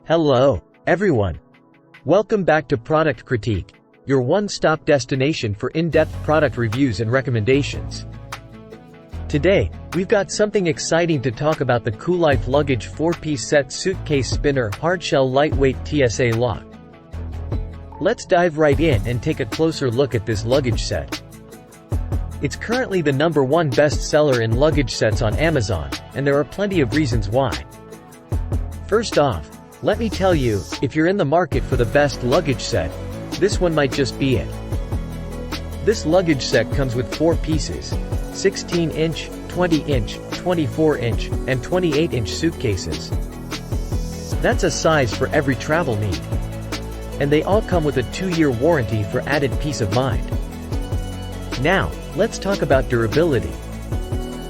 Hello, everyone. Welcome back to Product Critique, your one-stop destination for in-depth product reviews and recommendations. Today, we've got something exciting to talk about: the CoolLife Luggage 4-piece set suitcase spinner hardshell lightweight TSA lock. Let's dive right in and take a closer look at this luggage set. It's currently the #1 bestseller in luggage sets on Amazon, and there are plenty of reasons why. First off, let me tell you, if you're in the market for the best luggage set, this one might just be it. This luggage set comes with 4 pieces: 16-inch, 20-inch, 24-inch, and 28-inch suitcases. That's a size for every travel need. And they all come with a 2-year warranty for added peace of mind. Now, let's talk about durability.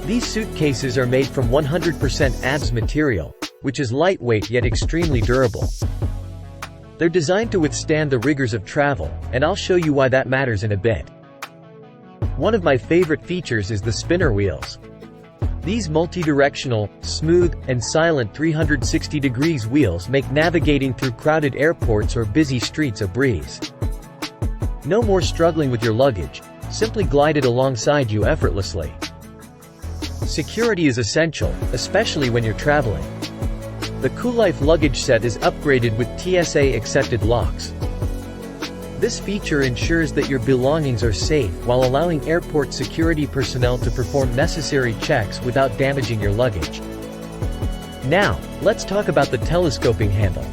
These suitcases are made from 100% ABS material, which is lightweight yet extremely durable. They're designed to withstand the rigors of travel, and I'll show you why that matters in a bit. One of my favorite features is the spinner wheels. These multi-directional, smooth, and silent 360 degrees wheels make navigating through crowded airports or busy streets a breeze. No more struggling with your luggage, simply glide it alongside you effortlessly. Security is essential, especially when you're traveling. The CoolLife luggage set is upgraded with TSA-accepted locks. This feature ensures that your belongings are safe while allowing airport security personnel to perform necessary checks without damaging your luggage. Now, let's talk about the telescoping handle.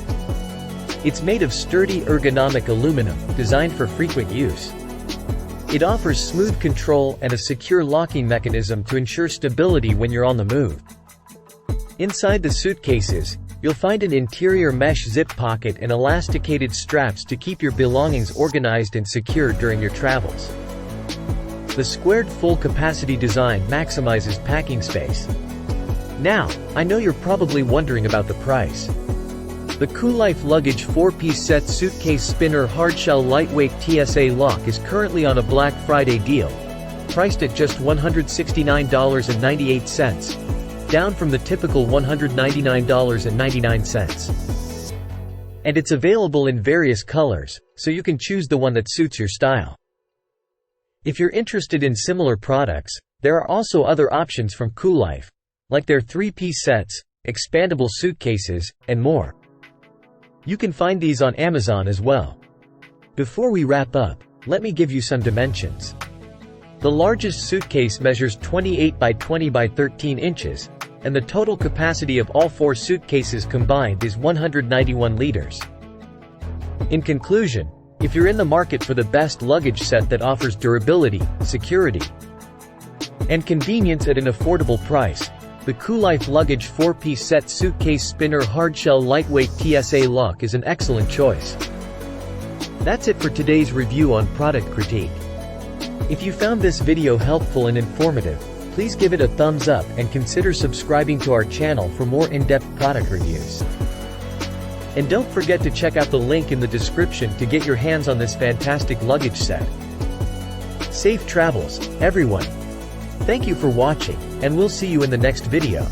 It's made of sturdy ergonomic aluminum, designed for frequent use. It offers smooth control and a secure locking mechanism to ensure stability when you're on the move. Inside the suitcases, you'll find an interior mesh zip pocket and elasticated straps to keep your belongings organized and secure during your travels. The squared full-capacity design maximizes packing space. Now, I know you're probably wondering about the price. The CoolLife Luggage 4-piece set suitcase spinner hardshell lightweight TSA lock is currently on a Black Friday deal, priced at just $169.98. down from the typical $199.99. And it's available in various colors, so you can choose the one that suits your style. If you're interested in similar products, there are also other options from CoolLife, like their 3-piece sets, expandable suitcases, and more. You can find these on Amazon as well. Before we wrap up, let me give you some dimensions. The largest suitcase measures 28 by 20 by 13 inches, and the total capacity of all 4 suitcases combined is 191 liters. In conclusion, if you're in the market for the best luggage set that offers durability, security, and convenience at an affordable price, the CoolLife Luggage 4-piece set suitcase spinner hardshell lightweight TSA lock is an excellent choice. That's it for today's review on Product Critique. If you found this video helpful and informative, please give it a thumbs up and consider subscribing to our channel for more in-depth product reviews. And don't forget to check out the link in the description to get your hands on this fantastic luggage set. Safe travels, everyone! Thank you for watching, and we'll see you in the next video.